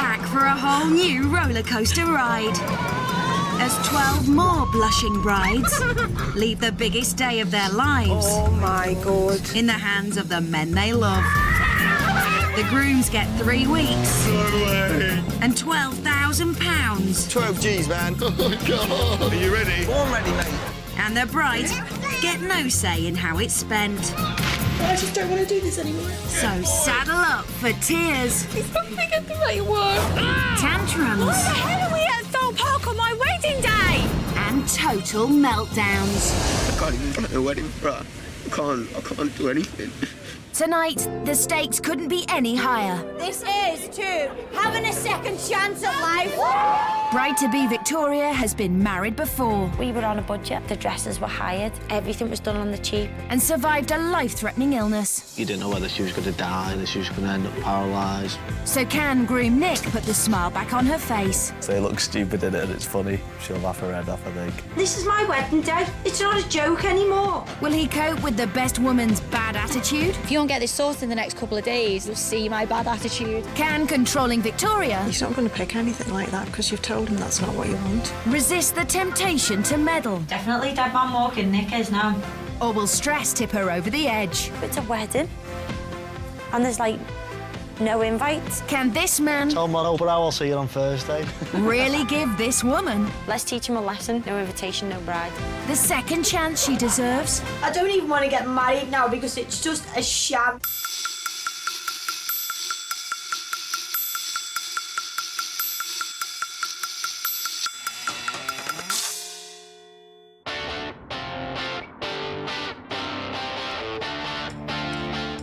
back for a whole new roller coaster ride. As 12 more blushing brides leave the biggest day of their lives. Oh my God. In the hands of the men they love. The grooms get 3 weeks. No way. And £12,000. 12 G's, man. Oh, God. Are you ready? Oh, I'm ready, mate. And the brides get no say in how it's spent. I just don't want to do this anymore. So saddle up for tears. It's not going to get the right one. Tantrums. What the hell are we at Thorpe Park on my wedding day? And total meltdowns. I can't even plan a wedding, bruh. I can't do anything. Tonight, the stakes couldn't be any higher. This is to having a second chance at life. Bride-to-be Victoria has been married before We were on a budget. The dresses were hired. Everything was done on the cheap. and survived a life-threatening illness. You didn't know whether she was going to die, whether she was going to end up paralysed. So can groom Nick put the smile back on her face? So they look stupid in it and it's funny. She'll laugh her head off, I think. This is my wedding day. It's not a joke anymore. Will he cope with the best woman's bad attitude? If you don't get this sorted in the next couple of days, you'll see my bad attitude. Can controlling Victoria He's not going to pick anything like that because you've told him that's not what you want. resist the temptation to meddle? Definitely dead man walking, Nick is now. Or will stress tip her over the edge? It's a wedding. And there's, like, no invites. Can this man Tell Mono, but I will see you on Thursday. really give this woman Let's teach him a lesson. No invitation, no bride. the second chance she deserves? I don't even want to get married now because it's just a sham.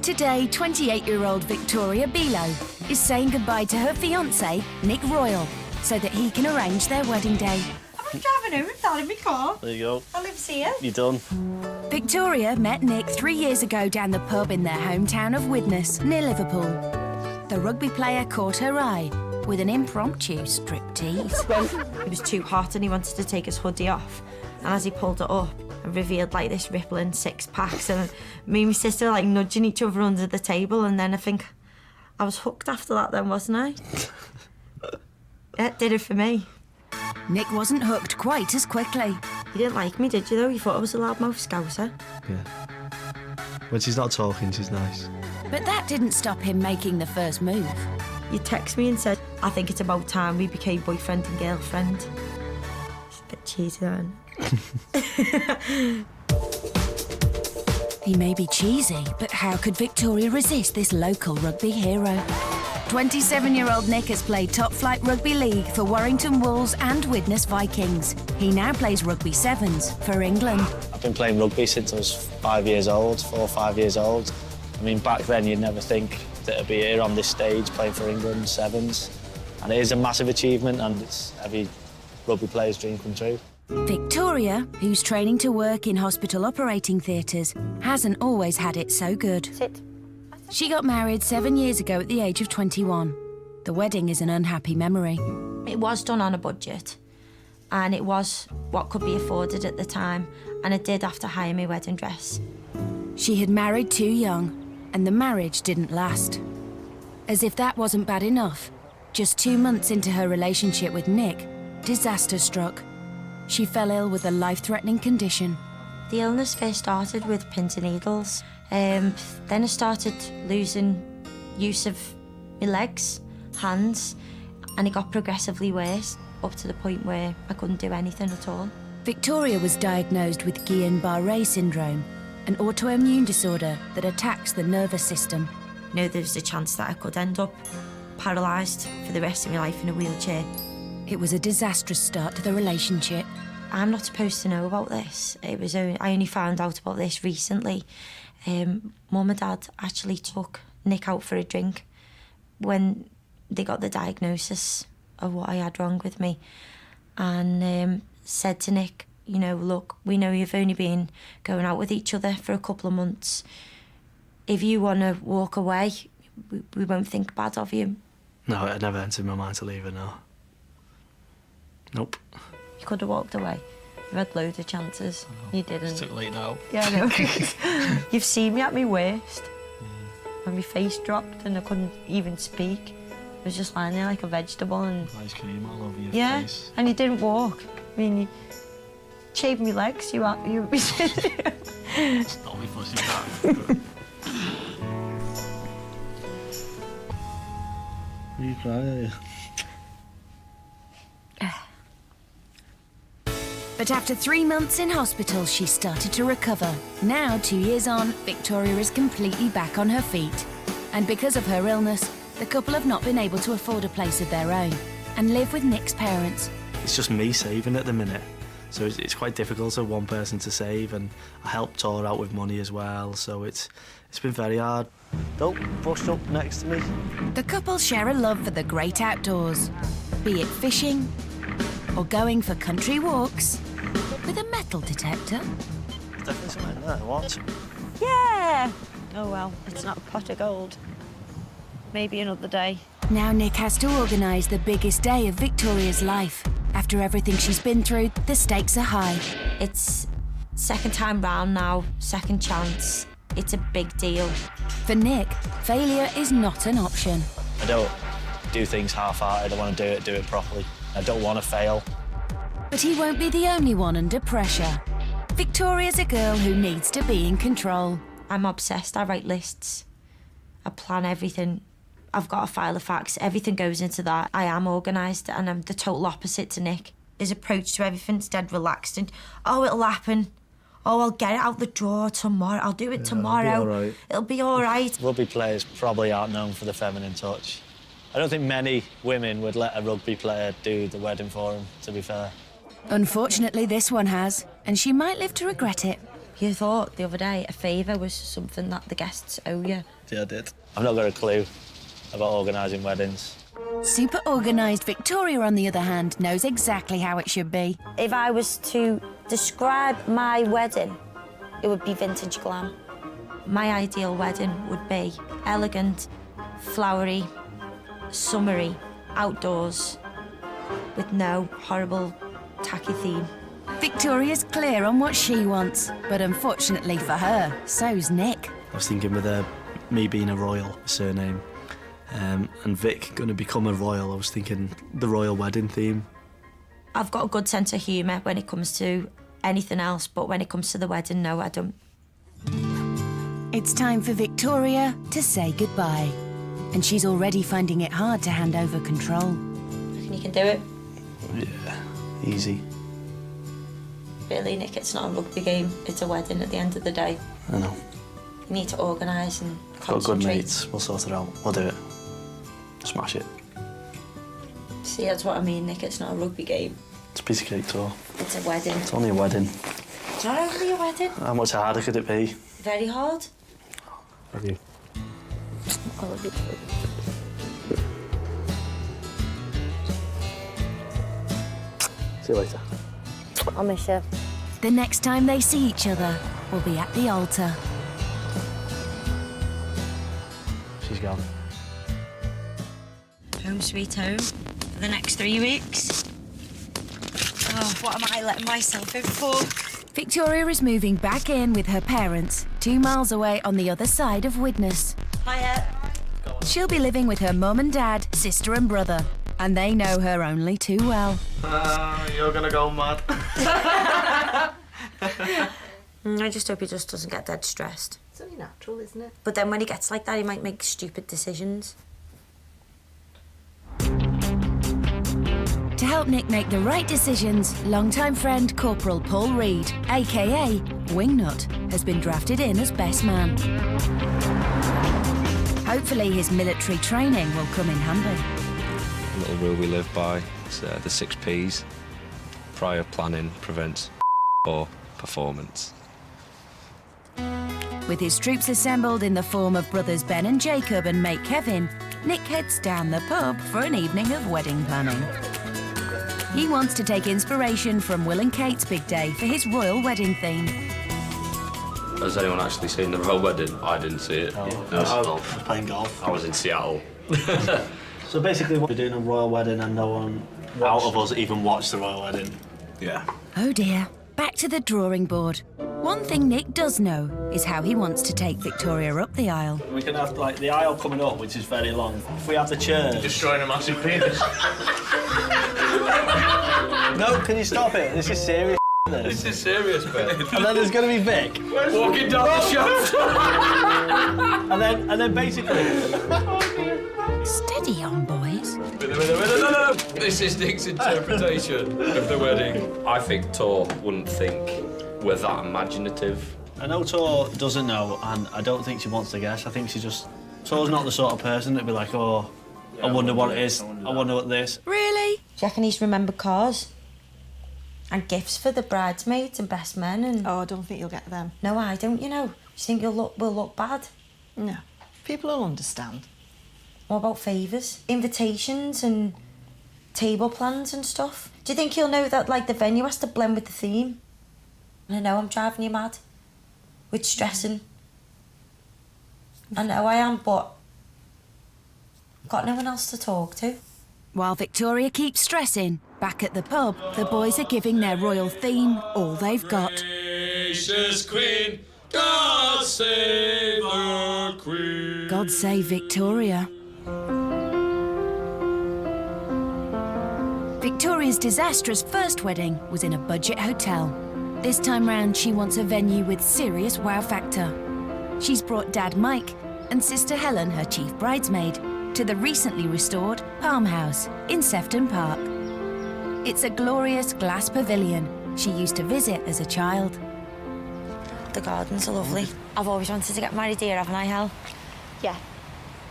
Today, 28-year-old Victoria Below is saying goodbye to her fiancé, Nick Royal, so that he can arrange their wedding day. I'm driving home with Dad in my car. There you go. I live here. You done? Victoria met Nick 3 years ago down the pub in their hometown of Widnes, near Liverpool. The rugby player caught her eye with an impromptu striptease. It was too hot and he wanted to take his hoodie off. And as he pulled it up, it revealed like this rippling six-packs, and me and my sister were like nudging each other under the table, and then I think I was hooked after that then, wasn't I? It did it for me. Nick wasn't hooked quite as quickly. You didn't like me, did you, though? You thought I was a loudmouth scouser? Yeah. When she's not talking, she's nice. But that didn't stop him making the first move. You text me and said, I think it's about time we became boyfriend and girlfriend. It's a bit cheesy, then. He may be cheesy, but how could Victoria resist this local rugby hero? 27-year-old Nick has played top-flight rugby league for Warrington Wolves and Widnes Vikings. He now plays rugby sevens for England. I've been playing rugby since I was 5 years old, 4 or 5 years old. I mean, back then you'd never think that I'd be here on this stage playing for England sevens. And it is a massive achievement, and it's every rugby player's dream come true. Victoria, who's training to work in hospital operating theatres, hasn't always had it so good. Sit. She got married 7 years ago at the age of 21. The wedding is an unhappy memory. It was done on a budget, and it was what could be afforded at the time, and I did have to hire my wedding dress. She had married too young, and the marriage didn't last. As if that wasn't bad enough, just 2 months into her relationship with Nick, disaster struck. She fell ill with a life-threatening condition. The illness first started with pins and needles. Then I started losing use of my legs, hands, and it got progressively worse, up to the point where I couldn't do anything at all. Victoria was diagnosed with Guillain-Barré syndrome, an autoimmune disorder that attacks the nervous system. You know, there was a chance that I could end up paralysed for the rest of my life in a wheelchair. It was a disastrous start to the relationship. I'm not supposed to know about this. I only found out about this recently. Mum and Dad actually took Nick out for a drink when they got the diagnosis of what I had wrong with me, and said to Nick, you know, look, we know you've only been going out with each other for a couple of months. If you want to walk away, we won't think bad of you. No, it never entered my mind to leave her, no. Nope. You could have walked away. You had loads of chances. You didn't. It's too late now. Yeah, I know. You've seen me at my worst. When my face dropped and I couldn't even speak. was just lying there like a vegetable and... Ice cream all over your yeah, face. and you didn't walk. I mean, you shaved my legs, you would be sitting there. Stop me pushing back. You cry, are you? But after 3 months in hospital, she started to recover. Now, 2 years on, Victoria is completely back on her feet. And because of her illness, the couple have not been able to afford a place of their own and live with Nick's parents. It's just me saving at the minute, so it's quite difficult for one person to save, and I helped her out with money as well, so it's been very hard. Don't push up next to me. The couple share a love for the great outdoors, be it fishing or going for country walks with a metal detector. There's definitely something there. What? Yeah! Oh, well, it's not a pot of gold. Maybe another day. Now Nick has to organise the biggest day of Victoria's life. After everything she's been through, the stakes are high. It's second time round now, second chance. It's a big deal. For Nick, failure is not an option. I don't do things half-hearted. I want to do it properly. I don't want to fail. But he won't be the only one under pressure. Victoria's a girl who needs to be in control. I'm obsessed. I write lists. I plan everything. I've got a file of facts. Everything goes into that. I am organised, and I'm the total opposite to Nick. His approach to everything's dead relaxed and, oh, it'll happen. Oh, I'll get it out the door tomorrow. I'll do it tomorrow. It'll be all right. It'll be all right. Rugby players probably aren't known for the feminine touch. I don't think many women would let a rugby player do the wedding for them, to be fair. Unfortunately, this one has, and she might live to regret it. You thought the other day a favour was something that the guests owe you. Yeah, I did. I've not got a clue about organising weddings. Super organised Victoria, on the other hand, knows exactly how it should be. If I was to describe my wedding, it would be vintage glam. My ideal wedding would be elegant, flowery, summery, outdoors, with no horrible, tacky theme. Victoria's clear on what she wants, but unfortunately for her, so's Nick. I was thinking with me being a royal surname, and Vic going to become a royal, I was thinking the royal wedding theme. I've got a good sense of humour when it comes to anything else, but when it comes to the wedding, no, I don't. It's time for Victoria to say goodbye, and she's already finding it hard to hand over control. Reckon you can do it? Yeah, easy. Really, Nick, it's not a rugby game. It's a wedding at the end of the day. I know. You need to organise and Got concentrate. good mates, we'll sort it out. We'll do it. Smash it. See, that's what I mean, Nick. It's not a rugby game. It's a piece of cake, too. It's a wedding. It's only a wedding. It's not only a wedding. How much harder could it be? Very hard. Love you. I love you. See you later. I'll miss you. The next time they see each other will be at the altar. She's gone. Home sweet home for the next 3 weeks. Oh, what am I letting myself in for? Victoria is moving back in with her parents, 2 miles away on the other side of Widnes. Hiya. She'll be living with her mum and dad, sister and brother, and they know her only too well. You're gonna go mad. I just hope he just doesn't get dead stressed. It's only natural, isn't it? But then when he gets like that, he might make stupid decisions. To help Nick make the right decisions, longtime friend Corporal Paul Reed, aka Wingnut, has been drafted in as best man. Hopefully his military training will come in handy. A little rule we live by is the 6 Ps. Prior planning prevents poor performance. With his troops assembled in the form of brothers Ben and Jacob and mate Kevin, Nick heads down the pub for an evening of wedding planning. He wants to take inspiration from Will and Kate's big day for his royal wedding theme. Has anyone actually seen the royal wedding? I didn't see it. No, No, I was playing golf. I was in Seattle. So basically we're doing a royal wedding and no one out of us even watched the royal wedding. Yeah. Oh dear. back to the drawing board. One thing Nick does know is how he wants to take Victoria up the aisle. We can have, like, the aisle coming up, which is very long. If we have the chairs... Destroying a massive penis. No, can you stop it? This is serious. This is serious, Ben. And then there's going to be Vic. Walking down the shaft. and then basically... Steady on, boys. No. This is Nick's interpretation of the wedding. I think Tor wouldn't think we're that imaginative. I know Tor doesn't know, and I don't think she wants to guess. I think she just... Tor's not the sort of person that'd be like, oh, I wonder what it is. I wonder what this... Really? Do you reckon he's remembered cars? And gifts for the bridesmaids and best men and... Oh, I don't think you'll get them. No, I don't, you know. Do you think we'll look bad? No. People will understand. What about favours? Invitations and table plans and stuff? Do you think he'll know that, like, the venue has to blend with the theme? I know I'm driving you mad. With stressing. I know I am, but... I've got no one else to talk to. While Victoria keeps stressing, back at the pub, the boys are giving their royal theme all they've got. Gracious Queen, God save the Queen. God save Victoria. Victoria's disastrous first wedding was in a budget hotel. This time round, she wants a venue with serious wow factor. She's brought Dad Mike and Sister Helen, her chief bridesmaid, to the recently restored Palm House in Sefton Park. It's a glorious glass pavilion she used to visit as a child. The gardens are lovely. I've always wanted to get married here, haven't I, Hel? Yeah,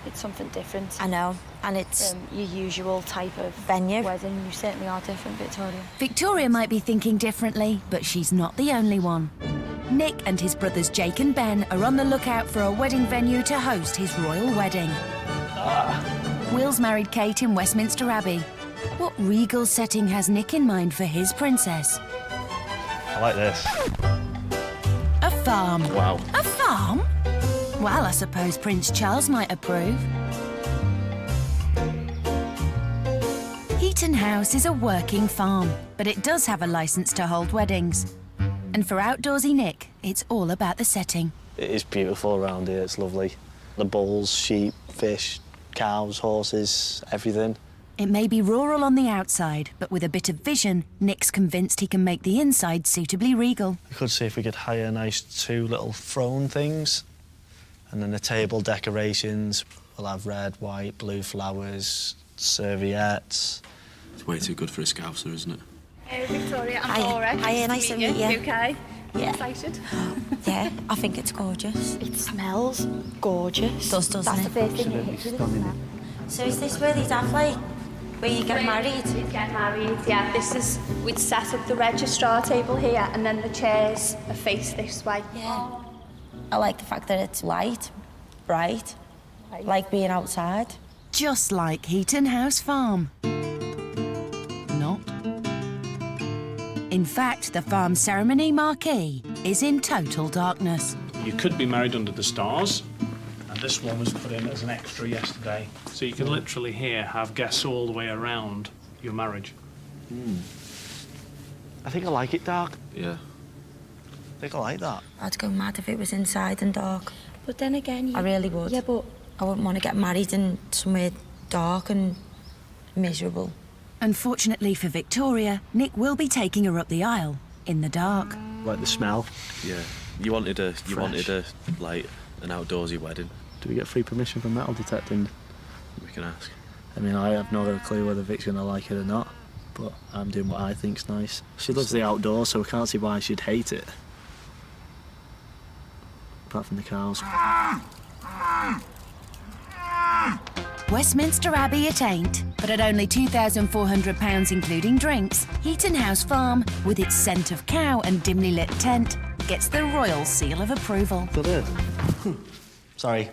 it's something different. I know, and it's Your usual type of venue. wedding. You certainly are different, Victoria. Victoria might be thinking differently, but she's not the only one. Nick and his brothers Jake and Ben are on the lookout for a wedding venue to host his royal wedding. Will's married Kate in Westminster Abbey. What regal setting has Nick in mind for his princess? I like this. A farm. Wow. A farm? Well, I suppose Prince Charles might approve. Heaton House is a working farm, but it does have a licence to hold weddings. And for outdoorsy Nick, it's all about the setting. It is beautiful around here, it's lovely. The bulls, sheep, fish, cows, horses, everything. It may be rural on the outside, but with a bit of vision, Nick's convinced he can make the inside suitably regal. We could see if we could hire nice 2 little throne things. And then the table decorations. We'll have red, white, blue flowers, serviettes. It's way too good for a Scouser, isn't it? Hey, Victoria, I'm Hi. Laura. Hiya, nice to meet you. You okay? Yeah. Excited? Yeah, I think it's gorgeous. It smells gorgeous. Doesn't That's the it? first thing that hits you, the smell. So is this where they'd have, like, where you get married? We'd get married, yeah. We'd set up the registrar table here and then the chairs are faced this way. Yeah. I like the fact that it's light, bright, like being outside. Just like Heaton House Farm. Not. In fact, the farm ceremony marquee is in total darkness. You could be married under the stars, and this one was put in as an extra yesterday. So you can literally have guests all the way around your marriage. I think I like it dark. Yeah. I think I like that. I'd go mad if it was inside and dark. But then again, I really would. Yeah, but I wouldn't want to get married in somewhere dark and miserable. Unfortunately for Victoria, Nick will be taking her up the aisle in the dark. Like the smell. Yeah. You wanted a Fresh. like an outdoorsy wedding. Do we get free permission from metal detecting? We can ask. I mean, I have no clue whether Vic's going to like it or not, but I'm doing what I think's nice. She loves the outdoors, so I can't see why she'd hate it. Apart from the cows. Westminster Abbey it ain't, but at only £2,400 including drinks, Heaton House Farm, with its scent of cow and dimly lit tent, gets the royal seal of approval. Got it. Sorry.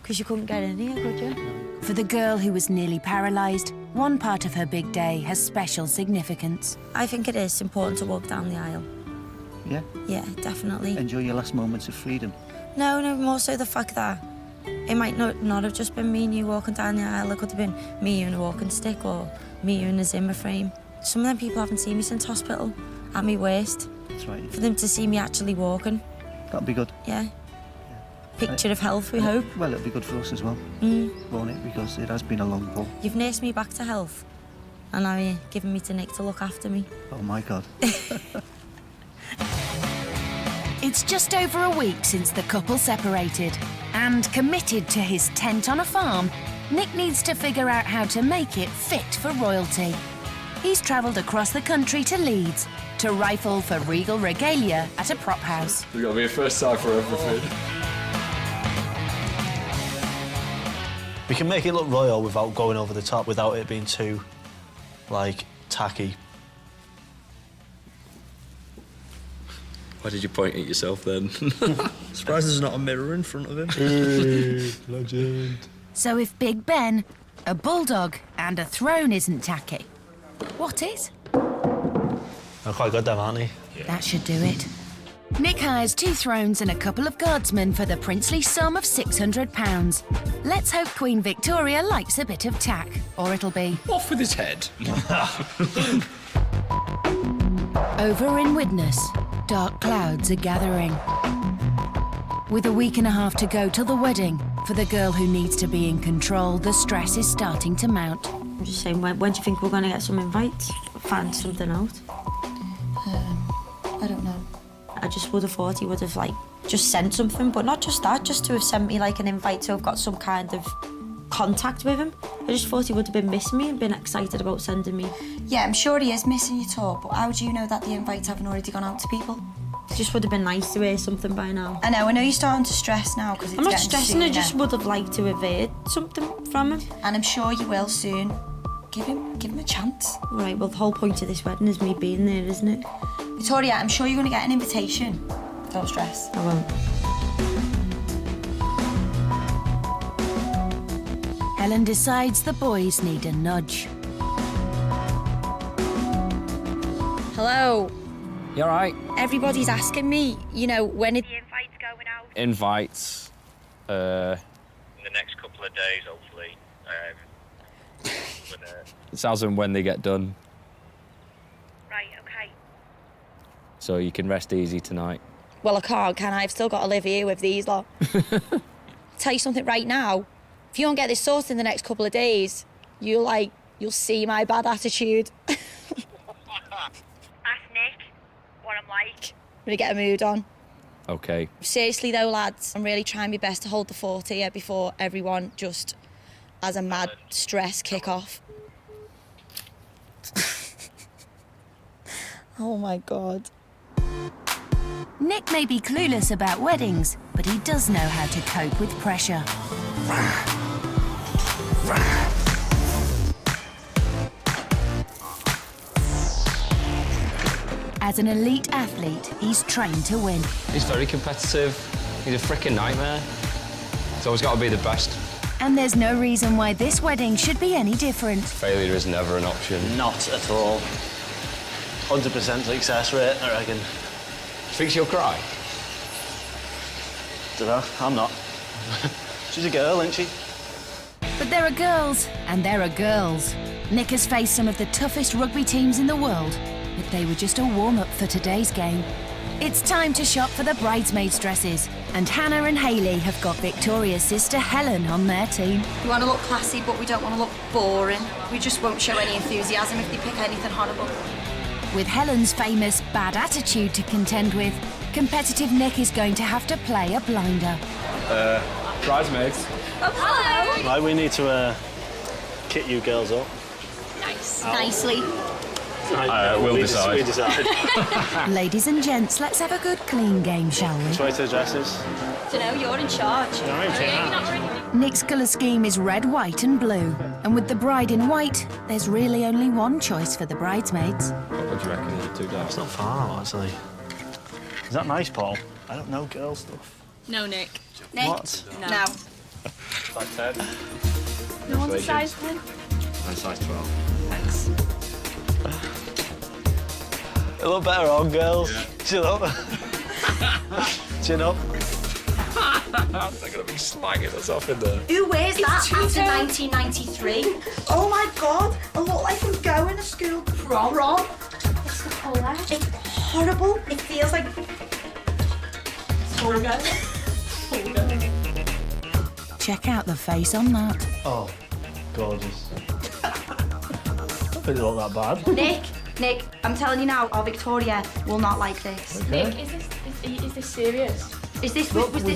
Because you couldn't get in here, could you? For the girl who was nearly paralysed, one part of her big day has special significance. I think it is important to walk down the aisle. Yeah? Yeah, definitely. Enjoy your last moments of freedom. No, more so the fact that it might not have just been me and you walking down the aisle. It could have been me, you in a walking stick, or me, you in a Zimmer frame. Some of them people haven't seen me since hospital, at my worst. That's right. For them to see me actually walking. That'll be good. Yeah. Picture of health, we hope. Well, it'll be good for us as well, won't it? Because it has been a long pull. You've nursed me back to health, and now you're giving me to Nick to look after me. Oh, my God. It's just over a week since the couple separated, and committed to his tent on a farm, Nick needs to figure out how to make it fit for royalty. He's travelled across the country to Leeds to rifle for Regal regalia at a prop house. There's got to be a first time for everything. We can make it look royal without going over the top, without it being too, like, tacky. Why did you point at yourself then? Surprised there's not a mirror in front of him. Legend. So if Big Ben, a bulldog and a throne isn't tacky, what is? They're quite good, them, aren't they? That should do it. Nick hires 2 thrones and a couple of guardsmen for the princely sum of £600. Let's hope Queen Victoria likes a bit of tack, or it'll be... Off with his head. Over in Widnes, dark clouds are gathering. With a week and a half to go till the wedding, for the girl who needs to be in control, the stress is starting to mount. I'm just saying, when do you think we're going to get some invites? Find something out. I don't know. I just would have thought he would have, like, just sent something, but not just that, just to have sent me, like, an invite to have got some kind of contact with him. I just thought he would have been missing me and been excited about sending me. Yeah, I'm sure he is missing you, Tor, but how do you know that the invites haven't already gone out to people? It just would have been nice to hear something by now. I know you're starting to stress now because it's I'm not getting stressing, I sooner. just would have liked to have heard something from him. And I'm sure you will soon. Give him a chance. Right, well, the whole point of this wedding is me being there, isn't it? Victoria, I'm sure you're going to get an invitation. Don't stress. I won't. Helen decides the boys need a nudge. Hello. You all right? Everybody's asking me, you know, when are the invites going out? Invites. In the next couple of days, hopefully. It's as and when they get done. Right, okay. So you can rest easy tonight. Well, I can't, can I? I've still got to live here with these lot. Tell you something right now. If you don't get this sorted in the next couple of days, you'll see my bad attitude. Ask Nick what I'm like. I'm gonna get a mood on. Okay. Seriously though, lads, I'm really trying my best to hold the fort here before everyone just has a mad stress kick off. Oh my God. Nick may be clueless about weddings, but he does know how to cope with pressure. As an elite athlete, he's trained to win. He's very competitive. He's a freaking nightmare. He's always got to be the best. And there's no reason why this wedding should be any different. Failure is never an option. Not at all. 100% success rate, I reckon. Think she'll cry? Dunno, I'm not. She's a girl, isn't she? But there are girls, and there are girls. Nick has faced some of the toughest rugby teams in the world, but they were just a warm-up for today's game. It's time to shop for the bridesmaids' dresses, and Hannah and Hayley have got Victoria's sister Helen on their team. We want to look classy, but we don't want to look boring. We just won't show any enthusiasm if they pick anything horrible. With Helen's famous bad attitude to contend with, competitive Nick is going to have to play a blinder. Bridesmaids. Oh, hello! Right, we need to kit you girls up. Nice. Nicely. We'll decide. We decide. Ladies and gents, let's have a good clean game, shall we? Which way to the dresses? Dunno, you're in charge. Nick's colour scheme is red, white and blue. And with the bride in white, there's really only one choice for the bridesmaids. What do you reckon of the 2 days? It's not far, actually. Is that nice, Paul? I don't know girl stuff. No, Nick. What? No. Like 10. No one's a size 10? I'm size 12. Thanks. It look better on, girls. Yeah. Chin up. Chin up. They're going to be slagging us off in there. Who wears that after 1993? Oh my God, I look like I'm going to school prom. It's the colour. It's horrible. It feels like... Check out the face on that. Oh, gorgeous. I don't think it look that bad. Nick, I'm telling you now, our Victoria will not like this. Okay. Nick, is this serious? Was this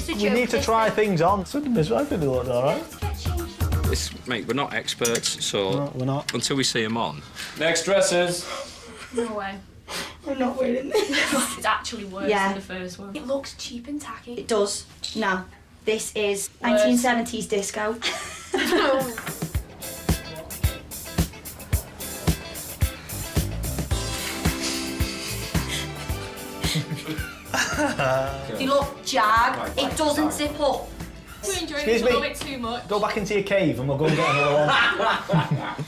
a joke? We need to try things on. I think they look all right. Mate, we're not experts, so No, we're not. until we see them on. Next dresses. No way. I'm not wearing this. It's actually worse Yeah. than the first one. It looks cheap and tacky. It does. No. This is Worse. 1970s disco. They look jag. It doesn't zip up. We're enjoying Excuse it a little me. bit too much. Go back into your cave and we'll go and get another one.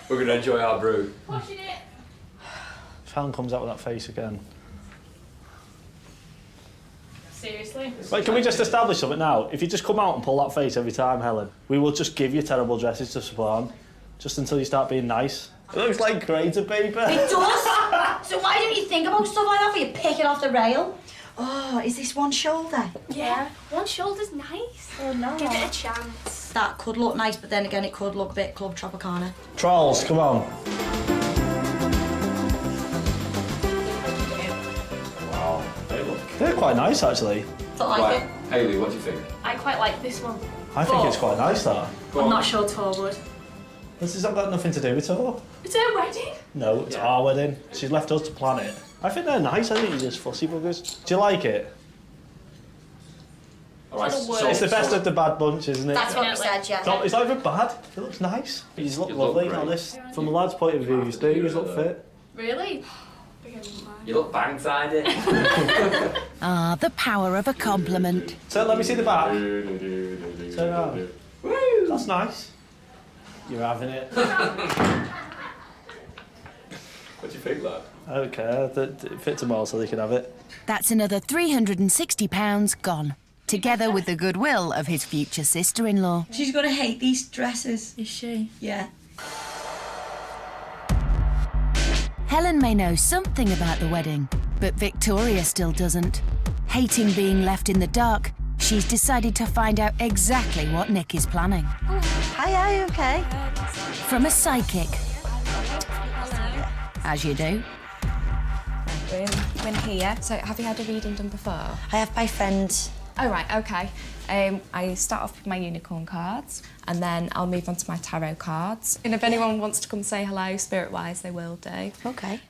We're going to enjoy our brew. Pushing it. If Helen comes out with that face again. Seriously? Right, can we just establish something now? If you just come out and pull that face every time, Helen, we will just give you terrible dresses to put on, just until you start being nice. It looks like greater paper. It does. So why don't you think about stuff like that before you pick it off the rail? Oh, is this one shoulder? Yeah. One shoulder's nice. Oh no. Give it a chance. That could look nice, but then again, it could look a bit Club Tropicana. Trolls, come on. Wow, they're quite nice actually. Don't like it. Hayley, what do you think? I quite like this one. I think it's quite nice that. I'm not sure Tor would. This has not got nothing to do with her. It's her wedding. No, it's our wedding. She's left us to plan it. I think they're nice, I think you're just fussy buggers. Do you like it? All right, It's the best of the bad bunch, isn't it? That's what we said, yeah. It's not even bad. It looks nice. You look lovely, great. honest. From a lad's point of view, you look fit. Really? You look bang-sided. Ah, the power of a compliment. So let me see the back. Turn around. That's nice. You're having it. What do you think, lad? I don't care. It fits them all so they can have it. That's another £360 gone, together with the goodwill of his future sister-in-law. She's gonna hate these dresses. Is she? Yeah. Helen may know something about the wedding, but Victoria still doesn't. Hating being left in the dark, she's decided to find out exactly what Nick is planning. Hi, are you okay? From a psychic. As you do. We're here. So have you had a reading done before? I have my friends. Oh, right, OK. I start off with my unicorn cards and then I'll move on to my tarot cards. And if anyone wants to come say hello, spirit-wise, they will do. OK.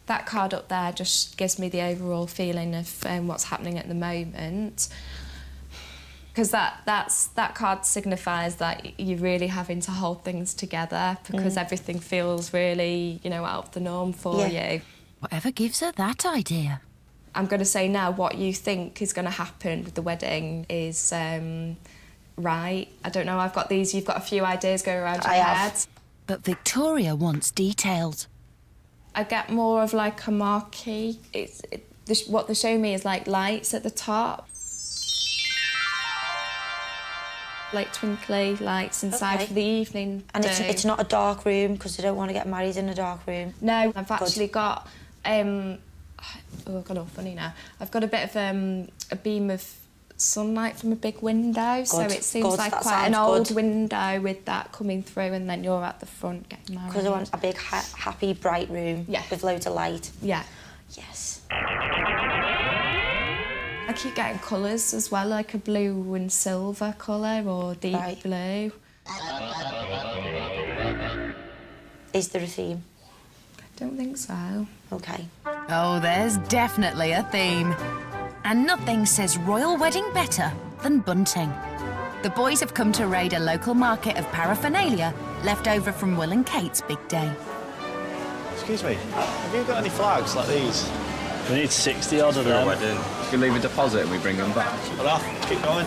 That card up there just gives me the overall feeling of what's happening at the moment. Because that card signifies that you're really having to hold things together because everything feels really, you know, out of the norm for you. Whatever gives her that idea? I'm going to say now what you think is going to happen with the wedding is right. I don't know, I've got these, you've got a few ideas going around your head. But Victoria wants details. I get more of like a marquee. What they show me is like lights at the top. Like twinkly lights inside for the evening. And it's not a dark room because they don't want to get married in a dark room. No, I've actually got oh, I've got all funny now. I've got a bit of a beam of sunlight from a big window, so it seems like quite an old window with that coming through, and then you're at the front getting married. Because I want a big, happy, bright room with loads of light. Yeah. Yes. I keep getting colours as well, like a blue and silver colour or deep blue. Is there a theme? I don't think so. OK. Oh, there's definitely a theme. And nothing says royal wedding better than bunting. The boys have come to raid a local market of paraphernalia left over from Will and Kate's big day. Excuse me, have you got any flags like these? We need 60 odd of them. Wedding. You leave a deposit and we bring them back. Well, keep going.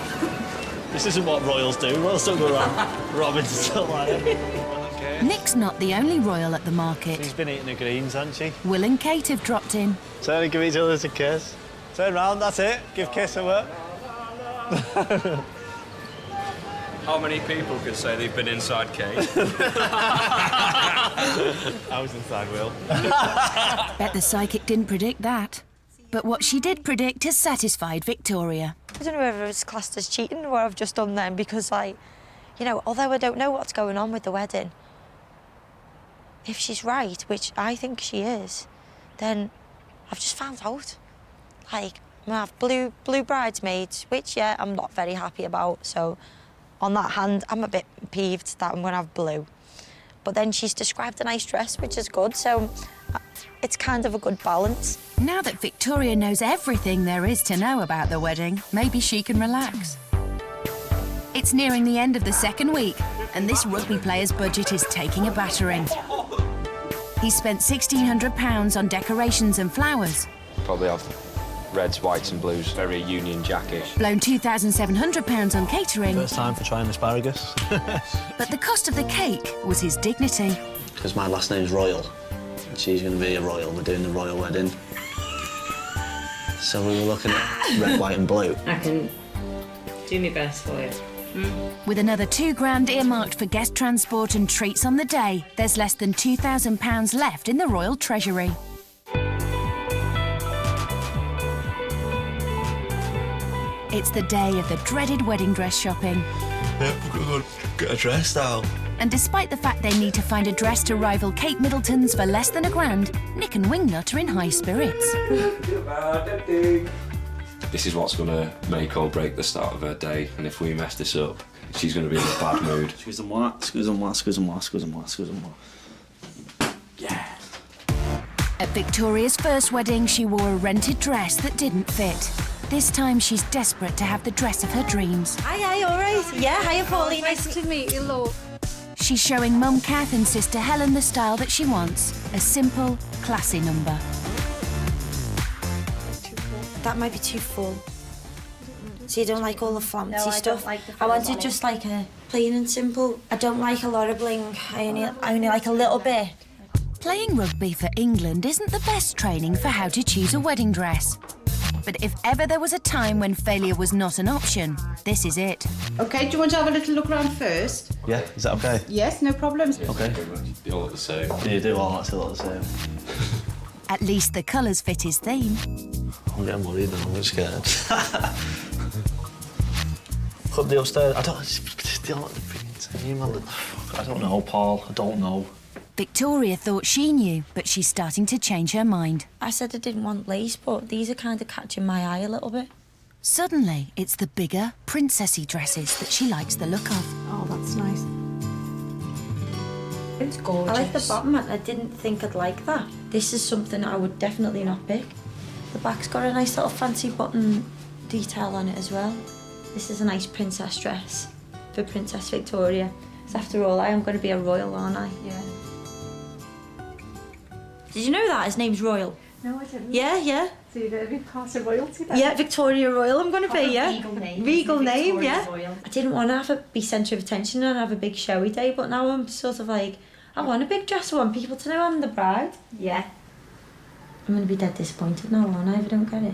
This isn't what royals do. Royals don't go around robbing stuff like that. Nick's not the only royal at the market. She's been eating the greens, hasn't she? Will and Kate have dropped in. Turn and give each other a kiss. Turn round, that's it. Give kiss a work. How many people could say they've been inside Kate? I was inside Will. Bet the psychic didn't predict that. But what she did predict has satisfied Victoria. I don't know whether it's classed as cheating what I've just done then, because, like, you know, although I don't know what's going on with the wedding, if she's right, which I think she is, then I've just found out. Like, I'm gonna have blue bridesmaids, which, yeah, I'm not very happy about, so on that hand, I'm a bit peeved that I'm gonna have blue. But then she's described a nice dress, which is good, so it's kind of a good balance. Now that Victoria knows everything there is to know about the wedding, maybe she can relax. It's nearing the end of the second week, and this rugby player's budget is taking a battering. He spent £1,600 on decorations and flowers. Probably have reds, whites and blues, very Union Jack-ish. Blown £2,700 on catering. First time for trying asparagus. But the cost of the cake was his dignity. Because my last name's Royal. She's going to be a royal. We're doing the royal wedding. So we were looking at red, white and blue. I can do my best for you. With another £2,000 earmarked for guest transport and treats on the day, there's less than £2,000 left in the royal treasury. It's the day of the dreaded wedding dress shopping. Yep, we're going to get a dress now. And despite the fact they need to find a dress to rival Kate Middleton's for less than £1,000, Nick and Wingnut are in high spirits. This is what's going to make or break the start of her day, and if we mess this up, she's going to be in a bad mood. Excuse-moi, excuse-moi, excuse-moi, excuse-moi, excuse-moi. Yeah. At Victoria's first wedding, she wore a rented dress that didn't fit. This time, she's desperate to have the dress of her dreams. Hi, all right? Yeah, hiya, Pauline. Nice to meet you, love. She's showing Mum Kath and sister Helen the style that she wants. A simple, classy number. That might be too full. So you don't like all the fancy No, I stuff? don't like the I wanted fancy. just like a plain and simple. I don't like a lot of bling. I only like a little bit. Playing rugby for England isn't the best training for how to choose a wedding dress. But if ever there was a time when failure was not an option, this is it. OK, do you want to have a little look around first? Yeah, is that okay? Yes, no problems. Okay. They all look the same. Yeah, you do all actually look the same. At least the colours fit his theme. I'm getting worried now, I'm scared. Put the upstairs. I don't know the freaking team. I don't know, Paul. I don't know. Victoria thought she knew, but she's starting to change her mind. I said I didn't want lace, but these are kind of catching my eye a little bit. Suddenly, it's the bigger, princessy dresses that she likes the look of. Oh, that's nice. It's gorgeous. I like the bottom. I didn't think I'd like that. This is something I would definitely not pick. The back's got a nice little fancy button detail on it as well. This is a nice princess dress for Princess Victoria. Because after all, I am going to be a royal, aren't I? Yeah. Did you know that? His name's Royal. No, I didn't. Yeah, yeah. So you're going to be part of royalty then? Yeah, Victoria Royal I'm going to be, yeah. Regal name. Regal name, Victoria yeah. Royal. I didn't want to be centre of attention and have a big showy day, but now I'm sort of like, I want a big dress. I want people to know I'm the bride. Yeah. I'm going to be dead disappointed now, aren't I, if I don't get it?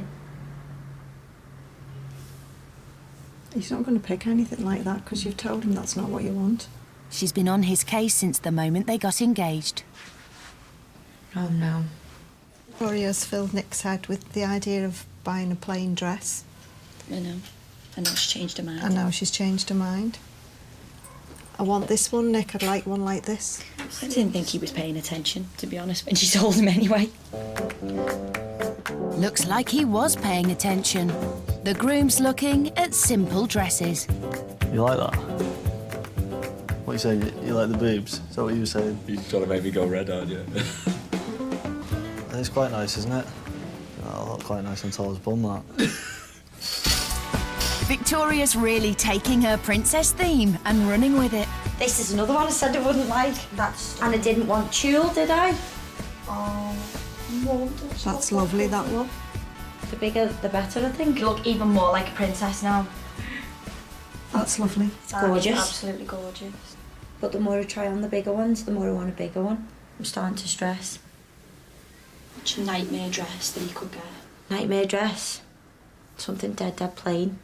He's not going to pick anything like that because you've told him that's not what you want. She's been on his case since the moment they got engaged. Oh, no. Victoria's filled Nick's head with the idea of buying a plain dress. I know. I know she's changed her mind. And now she's changed her mind. I want this one, Nick. I'd like one like this. I didn't think he was paying attention, to be honest, when she told him anyway. Looks like he was paying attention. The groom's looking at simple dresses. You like that? What are you saying? You like the boobs? Is that what you were saying? You're trying to make me go red, aren't you? It's quite nice, isn't it? That'll look quite nice until I was bum, that. Victoria's really taking her princess theme and running with it. This is another one I said I wouldn't like. And I didn't want tulle, did I? Oh, that's lovely, that one. The bigger, the better, I think. You look even more like a princess now. That's lovely. It's gorgeous. Absolutely gorgeous. But the more I try on the bigger ones, the more I want a bigger one. I'm starting to stress. Which nightmare dress that you could get? Nightmare dress. Something dead plain,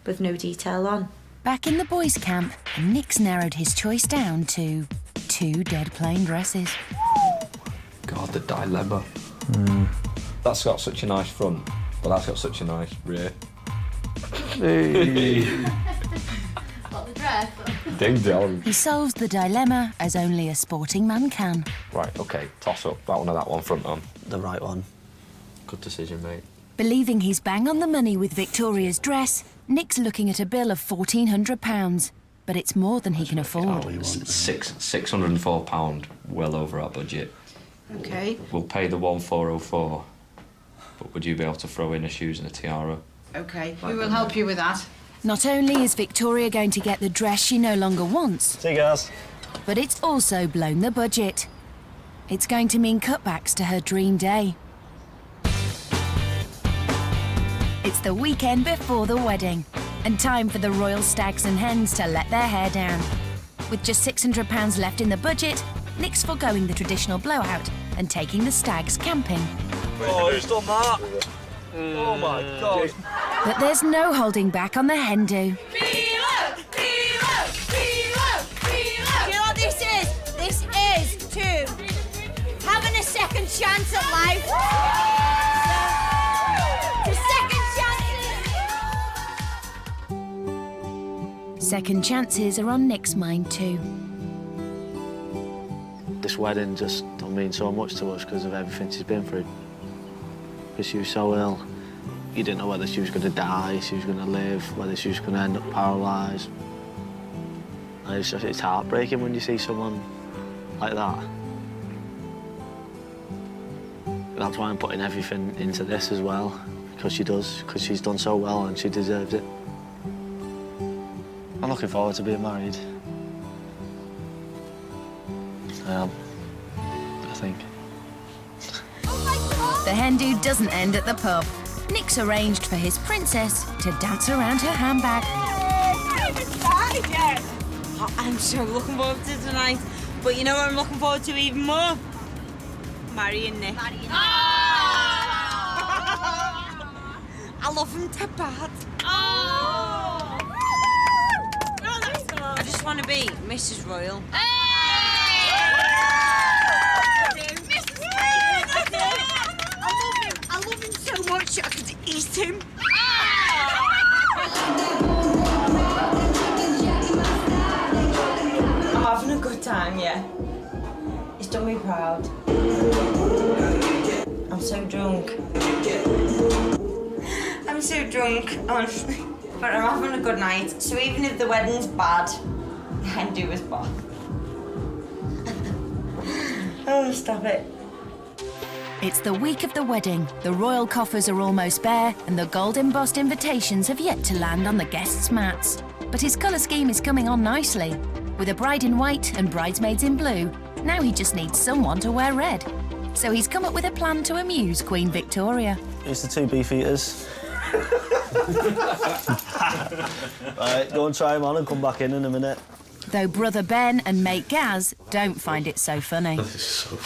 with no detail on. Back in the boys' camp, Nick's narrowed his choice down to 2 dead plain dresses. God, the dilemma. That's got such a nice front, but that's got such a nice rear. Hey. What, the dress? Ding dong. He solves the dilemma as only a sporting man can. Right, OK, toss up that one or that one front on. The right one. Good decision, mate. Believing he's bang on the money with Victoria's dress, Nick's looking at a bill of £1,400, but it's more than he can afford. £604, well over our budget. Okay. We'll pay the 1,404, but would you be able to throw in a shoes and a tiara? Okay, we will help you with that. Not only is Victoria going to get the dress she no longer wants, See you guys. but it's also blown the budget. It's going to mean cutbacks to her dream day. It's the weekend before the wedding, and time for the royal stags and hens to let their hair down. With just £600 left in the budget, Nick's foregoing the traditional blowout and taking the stags camping. Oh, who's done that? Oh my God. But there's no holding back on the hen do. Do you know what this is? This is to having a second chance at life. To second chances. Second chances are on Nick's mind too. This wedding just don't mean so much to us because of everything she's been through. Because she was so ill. You didn't know whether she was going to die, she was going to live, whether she was going to end up paralysed. And it's heartbreaking when you see someone like that. That's why I'm putting everything into this as well, because she does, because she's done so well and she deserves it. I'm looking forward to being married. I am, I think. The hen do doesn't end at the pub. Nick's arranged for his princess to dance around her handbag. Oh, I'm so looking forward to tonight. But you know what I'm looking forward to even more? Marrying Nick. I love him to bad. I just want to be Mrs. Royal. I love him so much I could eat him. I'm having a good time, yeah. It's done me proud. I'm so drunk. I'm so drunk, honestly. But I'm having a good night, so even if the wedding's bad, the hen do is bad. Oh, stop it. It's the week of the wedding. The royal coffers are almost bare and the gold embossed invitations have yet to land on the guests' mats. But his colour scheme is coming on nicely. With a bride in white and bridesmaids in blue, now he just needs someone to wear red. So he's come up with a plan to amuse Queen Victoria. Here's the 2 beef eaters. Right, go and try them on and come back in a minute. Though brother Ben and mate Gaz don't find it so funny. This is so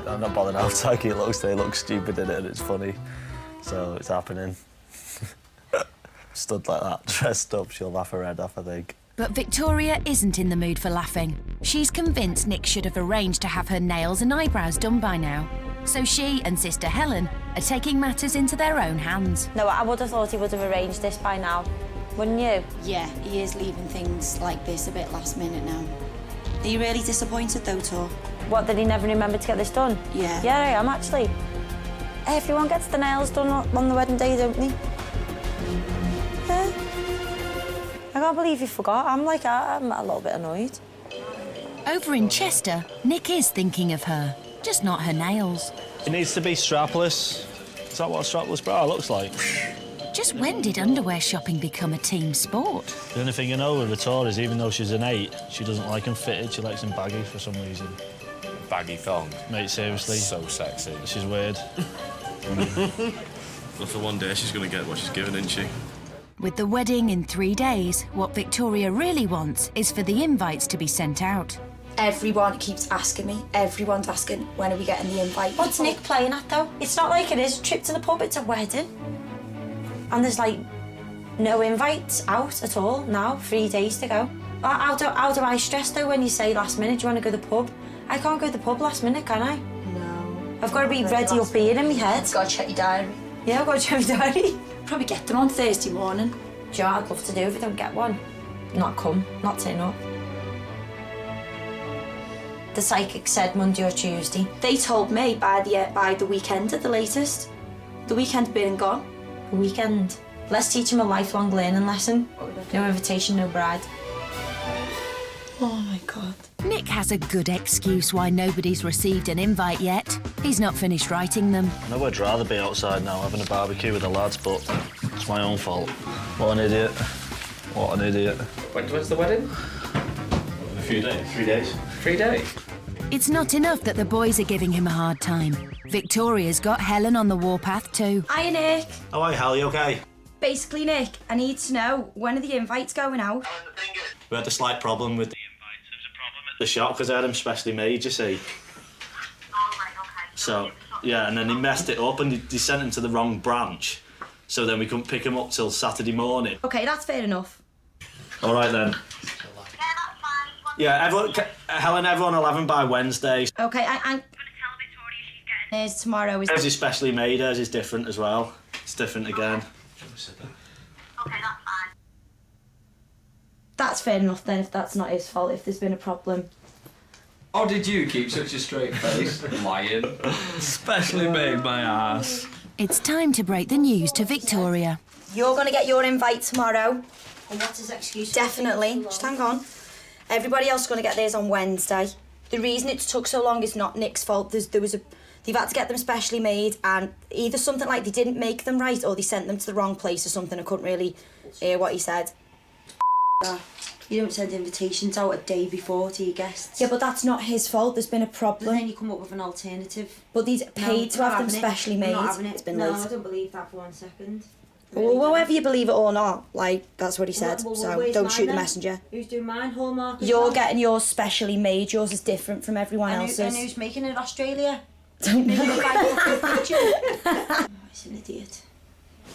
I'm not bothered how tacky it looks. They look stupid in it and it's funny. So it's happening. Stood like that, dressed up, she'll laugh her head off, I think. But Victoria isn't in the mood for laughing. She's convinced Nick should have arranged to have her nails and eyebrows done by now. So she and sister Helen are taking matters into their own hands. No, I would have thought he would have arranged this by now, wouldn't you? Yeah, he is leaving things like this a bit last minute now. Are you really disappointed though, Tor? What, that he never remembered to get this done? Yeah. Yeah, I am actually. Everyone gets the nails done on the wedding day, don't they? Yeah. I can't believe you forgot. I'm a little bit annoyed. Over in Chester, Nick is thinking of her, just not her nails. It needs to be strapless. Is that what a strapless bra looks like? Just when did underwear shopping become a team sport? The only thing I know with Victoria is even though she's an 8, she doesn't like them fitted, she likes them baggy for some reason. Baggy thong? Mate, seriously. So sexy. She's weird. Well, for one day she's going to get what she's given, isn't she? With the wedding in 3 days, what Victoria really wants is for the invites to be sent out. Everyone keeps asking me. Everyone's asking, when are we getting the invite? What's Nick playing at, though? It's not like it is a trip to the pub, it's a wedding. And there's, like, no invites out at all now, 3 days to go. How do I stress, though, when you say last minute, do you want to go to the pub? I can't go to the pub last minute, can I? No. I've got to be ready up here in my head. Got to check your diary. Yeah, I've got to check my diary. Probably get them on Thursday morning. Do you know what I'd love to do if I don't get one? Not come, not turn up. The psychic said Monday or Tuesday. They told me by the weekend at the latest. The weekend been and gone. The weekend. Let's teach him a lifelong learning lesson. No invitation, no bride. Oh my God. Nick has a good excuse why nobody's received an invite yet. He's not finished writing them. I know I'd rather be outside now having a barbecue with the lads, but it's my own fault. What an idiot. What an idiot. When's the wedding? In a few days. 3 days. 3 days? It's not enough that the boys are giving him a hard time. Victoria's got Helen on the warpath too. Hiya, Nick. Oh, hi, Hal, you okay? Basically, Nick, I need to know, when are the invites going out? We had a slight problem with the invites. There was a problem at the shop because I had them specially made, you see. So, yeah, and then he messed it up and he sent them to the wrong branch. So then we couldn't pick them up till Saturday morning. Okay, that's fair enough. All right, then. Yeah, Helen, everyone will have them by Wednesday. Okay, I'm going to tell Victoria she's getting hers tomorrow. Hers is specially made, hers is different as well. It's different again. Okay, that's fine. That's fair enough then, if that's not his fault, if there's been a problem. How did you keep such a straight face? Lying. Specially made my ass. It's time to break the news to Victoria. You're going to get your invite tomorrow. And what's his excuse? Definitely. Just hang on. Everybody else is going to get theirs on Wednesday. The reason it took so long is not Nick's fault. They've had to get them specially made, and either something like they didn't make them right or they sent them to the wrong place or something. I couldn't really hear what he said. You don't send invitations out a day before to your guests. Yeah, but that's not his fault. There's been a problem. And then you come up with an alternative. But these paid to have them specially made. I'm not having it. It's been no, late. I don't believe that for 1 second. Well, whether you believe it or not, like, that's what he said. Well, so where's don't mine shoot the then? messenger. Who's doing mine? Hallmark as You're well? getting yours specially made. Yours is different from everyone else's. And who's making it? Australia? Don't know. Oh, he's an idiot.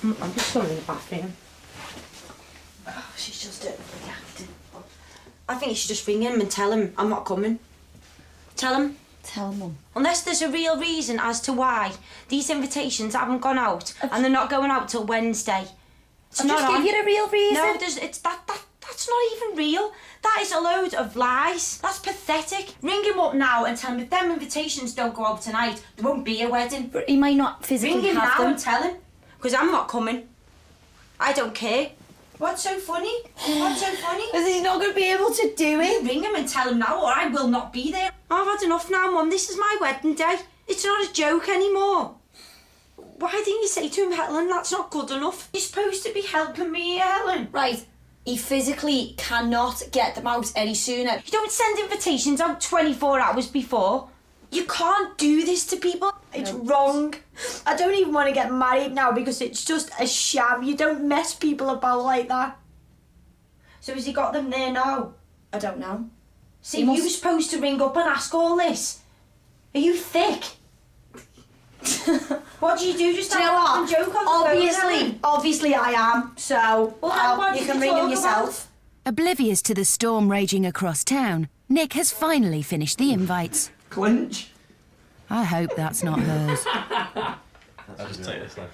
I'm just going in the bathroom. Oh, she's just reacting. I think you should just ring him and tell him I'm not coming. Tell him. Tell him, Mum. Unless there's a real reason as to why these invitations haven't gone out and they're not going out till Wednesday. I'll just give you a real reason. No, that's not even real. That is a load of lies. That's pathetic. Ring him up now and tell him if them invitations don't go out tonight, there won't be a wedding. But he might not physically Ring him have now them. and tell him. Because I'm not coming. I don't care. What's so funny? What's so funny? Because he's not going to be able to do it. You ring him and tell him now or I will not be there. I've had enough now, Mum. This is my wedding day. It's not a joke anymore. Why didn't you say to him, Helen, that's not good enough? You're supposed to be helping me here, Helen. Right. He physically cannot get them out any sooner. You don't send invitations out 24 hours before. You can't do this to people. It's wrong. I don't even want to get married now because it's just a sham. You don't mess people about like that. So has he got them there now? I don't know. See, you were supposed to ring up and ask all this. Are you thick? What do you do? Just Do you know what? Joke on Obviously I am. So well, you can ring him yourself. Oblivious to the storm raging across town, Nick has finally finished the invites. Clinch. I hope that's not hers. I'll just take this then.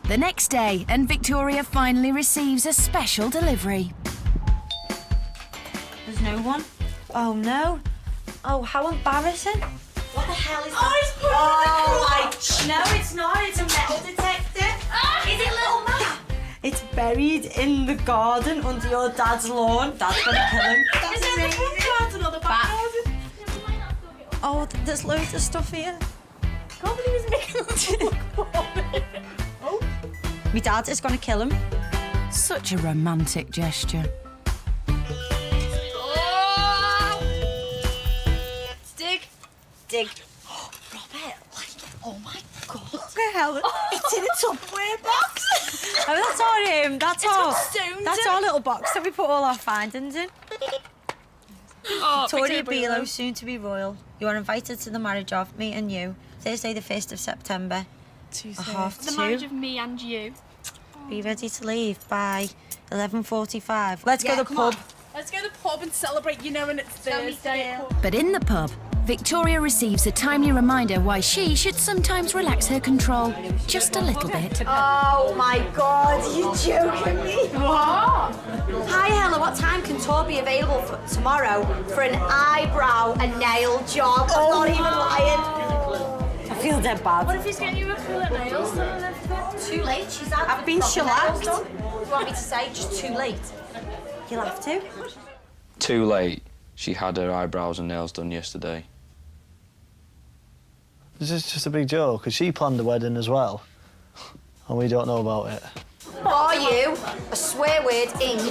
The next day, and Victoria finally receives a special delivery. There's no one. Oh, no. Oh, how embarrassing. What the hell is that? It's put No, it's not. It's a metal detector. Is it little Matt? It's buried in the garden under your dad's lawn. Dad's gonna kill him. That's amazing. Oh, there's loads of stuff here. Can't believe he's making My dad is gonna kill him. Such a romantic gesture. Dig. Dig. Robert. Helen? It's in a Tupperware box. Oh, that's our That's our little box that we put all our findings in. Oh, Victoria Victoria Bilo, soon to be royal. You are invited to the marriage of me and you, Thursday the 1st of September. Tuesday. 1:30. The marriage of me and you. Be ready to leave by 11:45. Let's go to the pub. Let's go to the pub and celebrate, you know, when it's Thursday. But in the pub, Victoria receives a timely reminder why she should sometimes relax her control just a little bit. Oh my God, you're joking me. What? Hi Helen, what time can Tor be available for tomorrow for an eyebrow and nail job? I'm not even lying. I feel dead bad. What if he's getting you acrylic nails done and everything? Too late, she's had I've been shellacked. You want me to say just too late? You'll have to. Too late. She had her eyebrows and nails done yesterday. Is this just a big joke? Because she planned the wedding as well, and we don't know about it. Are you a swear word ink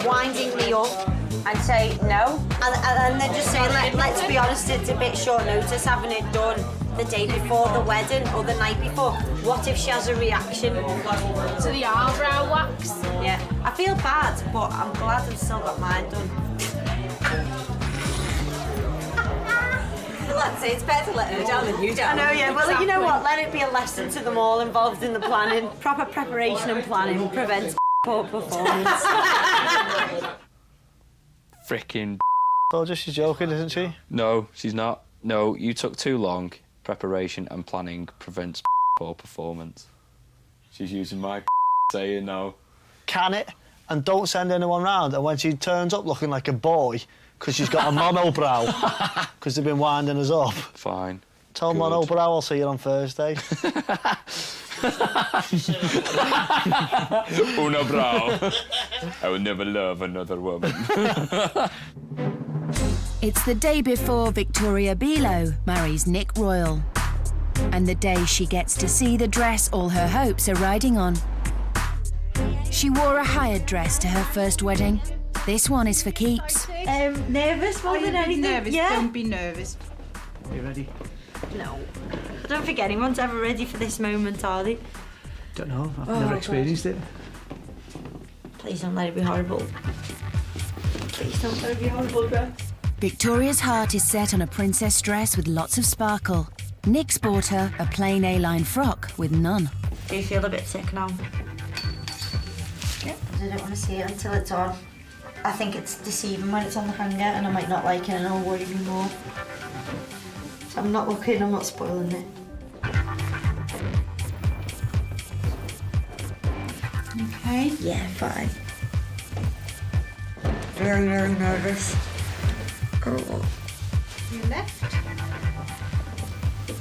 winding me up? I'd say no. And then just say, let's be honest, it's a bit short notice having it done the day before the wedding or the night before. What if she has a reaction? To the eyebrow wax? Yeah. I feel bad, but I'm glad I've still got mine done. That's it, it's better to let her down than you down. I know, yeah. Well, you know what? Let it be a lesson to them all involved in the planning. Proper preparation and planning prevents poor performance. Frickin' Oh, just she's joking, isn't she? No, she's not. No, you took too long. Preparation and planning prevents poor performance. She's using my saying now. Can it, and don't send anyone round. And when she turns up looking like a boy, because she's got a monobrow, because they've been winding us up. Fine. Tell monobrow I'll see you on Thursday. Unibrow. I will never love another woman. It's the day before Victoria Bilo marries Nick Royal. And the day she gets to see the dress all her hopes are riding on. She wore a hired dress to her first wedding. This one is for keeps. Nervous more than anything. Nervous. Yeah. Don't be nervous. Are you ready? No. I don't think anyone's ever ready for this moment, are they? Don't know. I've never experienced it. Please don't let it be horrible. Please don't let it be horrible, Greg. Victoria's heart is set on a princess dress with lots of sparkle. Nick's bought her a plain A-line frock with none. Do you feel a bit sick now? Yep. I don't want to see it until it's on. I think it's deceiving when it's on the hanger and I might not like it and it'll worry me more. So I'm not looking, I'm not spoiling it. Okay. Yeah, fine. Very, very nervous. Oh. Your left.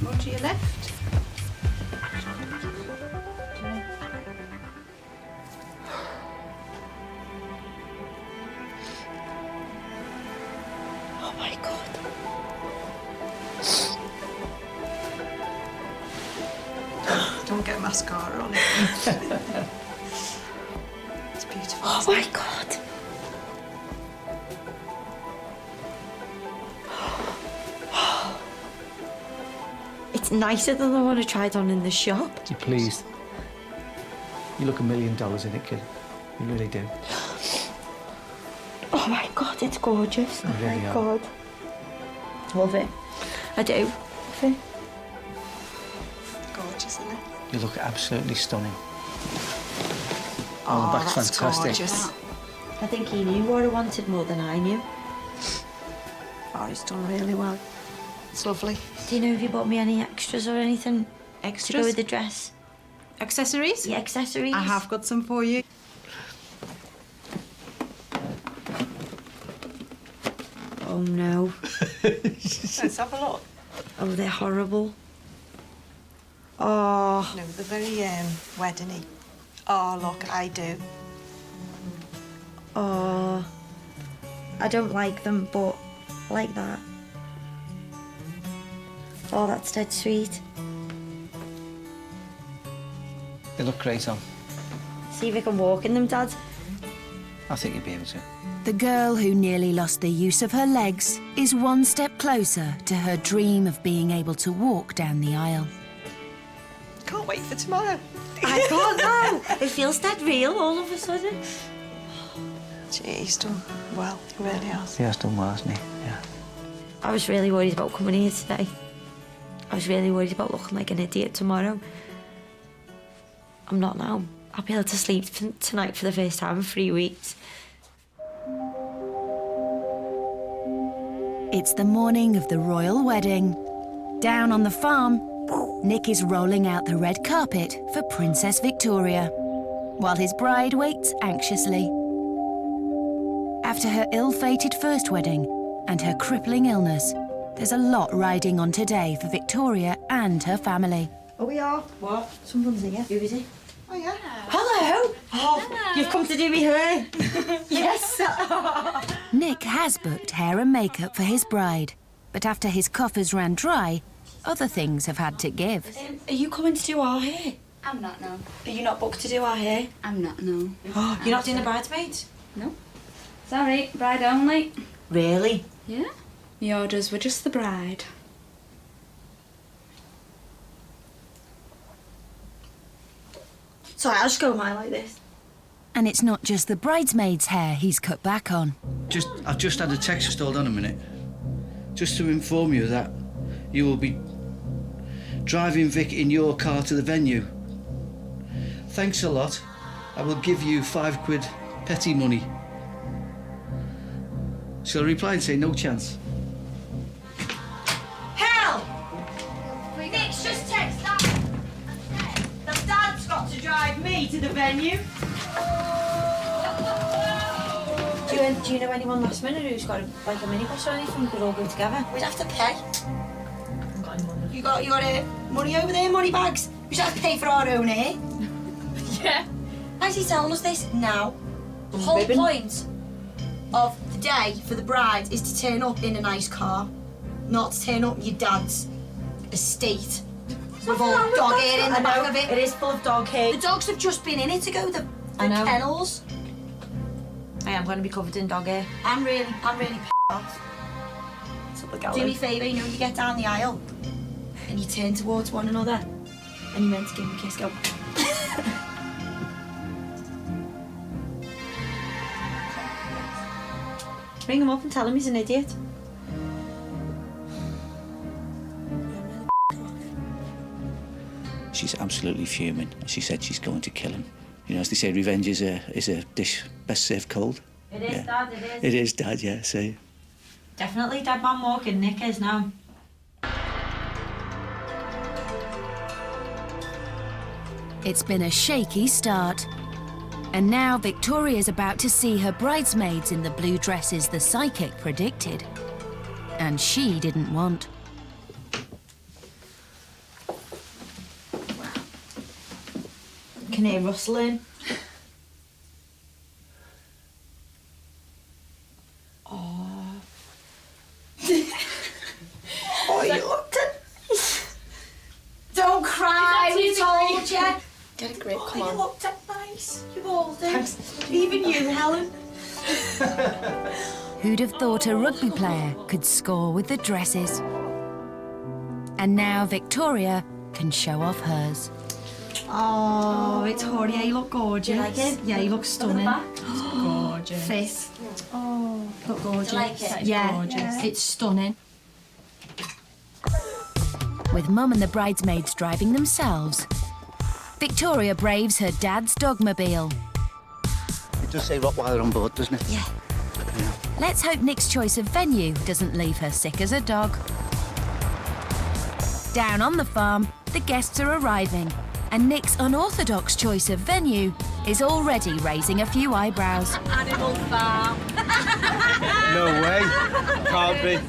More to your left. Oh my God. Don't get mascara on it. It's beautiful. Oh my God. It's nicer than the one I tried on in the shop. You pleased? You look $1 million in it, kid. You really do. Oh my God, it's gorgeous. You Oh really my are. God. Love it. I do. Love it. Gorgeous, isn't it? You look absolutely stunning. Oh, the back's that's fantastic. gorgeous. I think he knew what I wanted more than I knew. Oh, he's done really well. It's lovely. Do you know if you bought me any extras or anything to go Extras? with the dress? Accessories? Yeah, accessories. I have got some for you. Oh no. Let's have a look. Oh, they're horrible. Oh. No, they're very wedding-y. Oh, look, I do. Oh. I don't like them, but I like that. Oh, that's dead sweet. They look great on. See if I can walk in them, Dad. I think you'd be able to. The girl who nearly lost the use of her legs is one step closer to her dream of being able to walk down the aisle. can't wait for tomorrow. I can't know. It feels dead real all of a sudden. Gee, he's done well. He really has. He has done well, hasn't he? Yeah. I was really worried about coming here today. I was really worried about looking like an idiot tomorrow. I'm not now. I'll be able to sleep tonight for the first time in 3 weeks. It's the morning of the royal wedding. Down on the farm, Nick is rolling out the red carpet for Princess Victoria, while his bride waits anxiously. After her ill-fated first wedding and her crippling illness, there's a lot riding on today for Victoria and her family. Oh, we are. What? Someone's here. Who is it? Oh, yeah. Hello! Oh, you've come to do me hair. Yes. Nick has booked hair and makeup for his bride, but after his coffers ran dry, other things have had to give. Are you coming to do our hair? I'm not, no. Are you not booked to do our hair? I'm not, no. Oh, you're not doing the bridesmaids? No. Sorry, bride only. Really? Yeah. The orders were just the bride. Sorry, I'll just go mine like this. And it's not just the bridesmaid's hair he's cut back on. I've just had a text. Just hold on a minute. Just to inform you that you will be driving Vic in your car to the venue. Thanks a lot. I will give you £5 petty money. She'll reply and say no chance. Hell! Nick's just text that. The dad's got to drive me to the venue. Do you know anyone last minute who's got a minibus or anything? We could all go together. We'd have to pay. You got money over there, money bags? We should have to pay for our own hair. Yeah. Why is he telling us this now? The whole point of the day for the bride is to turn up in a nice car, not to turn up in your dad's estate with all dog hair in the back of it. It is full of dog hair. The dogs have just been in it to go the kennels. I am going to be covered in dog hair. I'm really off. Do me a favour, you know, you get down the aisle and you turn towards one another and you meant to give him a kiss, go. Ring him up and tell him he's an idiot. She's absolutely fuming. She said she's going to kill him. You know, as they say, revenge is a dish best served cold. It is, Dad, it is. It is, Dad, yeah, see. Definitely dead man walking, Nick is now. It's been a shaky start. And now Victoria's about to see her bridesmaids in the blue dresses the psychic predicted. And she didn't want. Can hear rustling. Oh, you looked at... Don't cry, we told you. Get a grip, come You on. looked at nice. You balled it. Even you, Helen. Who'd have thought a rugby player could score with the dresses? And now Victoria can show off hers. Oh, Victoria, you look gorgeous. You like it? Yeah, you look stunning. Gorgeous. Fit. Oh, look gorgeous. Do you like it? Yeah, Gorgeous. it's stunning. With Mum and the bridesmaids driving themselves, Victoria braves her dad's dogmobile. It does say Rottweiler on board, doesn't it? Yeah. Let's hope Nick's choice of venue doesn't leave her sick as a dog. Down on the farm, the guests are arriving, and Nick's unorthodox choice of venue is already raising a few eyebrows. Animal farm. No way. Can't be.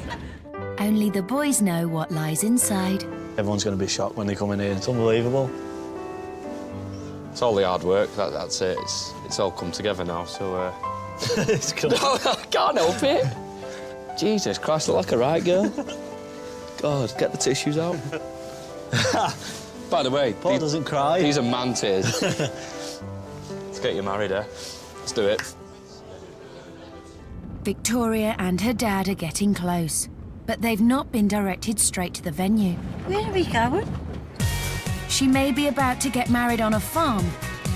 Only the boys know what lies inside. Everyone's going to be shocked when they come in here. It's unbelievable. It's all the hard work. That's it. It's all come together now. So. It's cool. No, I can't help it. Jesus Christ, look like a right girl. God, get the tissues out. By the way, Paul doesn't cry. These are man tears. Let's get you married, eh? Let's do it. Victoria and her dad are getting close, but they've not been directed straight to the venue. Where are we going? She may be about to get married on a farm,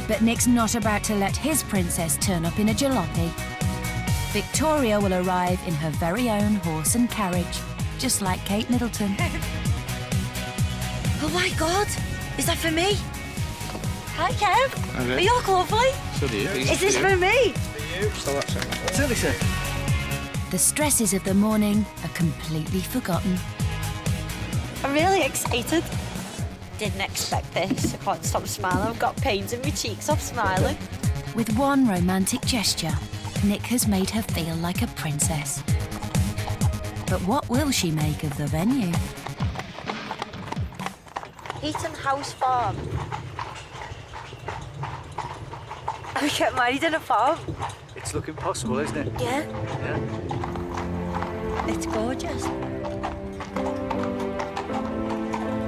but Nick's not about to let his princess turn up in a jalopy. Victoria will arrive in her very own horse and carriage, just like Kate Middleton. Oh my God, is that for me? Hi, Kev. Hi, Are you look lovely? So do you. Is this for me? So that's it. Certainly, sir. The stresses of the morning are completely forgotten. I'm really excited. Didn't expect this. I can't stop smiling. I've got pains in my cheeks. I'm smiling. With one romantic gesture, Nick has made her feel like a princess. But what will she make of the venue? Eaton House Farm. We get married in a farm. It's looking possible, isn't it? Yeah. Yeah. It's gorgeous.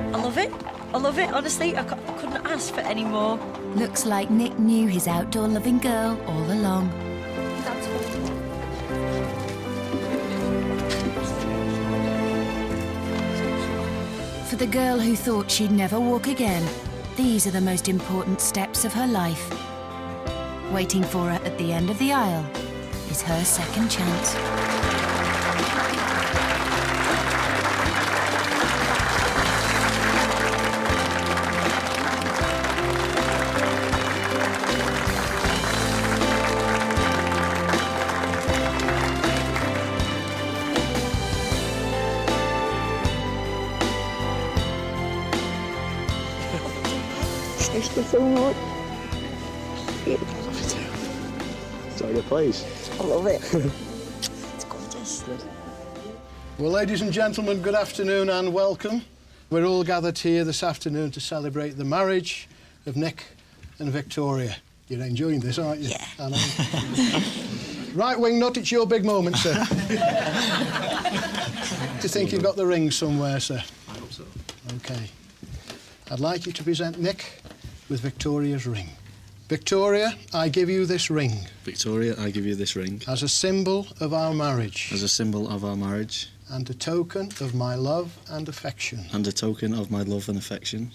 I love it. I love it, honestly. I couldn't ask for any more. Looks like Nick knew his outdoor-loving girl all along. That's cool. For the girl who thought she'd never walk again, these are the most important steps of her life. Waiting for her at the end of the aisle is her second chance. Thank you so much. Is that your place? I love it. It's gorgeous. Well, ladies and gentlemen, good afternoon and welcome. We're all gathered here this afternoon to celebrate the marriage of Nick and Victoria. You're enjoying this, aren't you? Yeah. I know. Right, Wingnut, it's your big moment, sir. Do you think you've got the ring somewhere, sir? I hope so. OK. I'd like you to present Nick with Victoria's ring. Victoria, I give you this ring. Victoria, I give you this ring. As a symbol of our marriage. As a symbol of our marriage. And a token of my love and affection. And a token of my love and affection.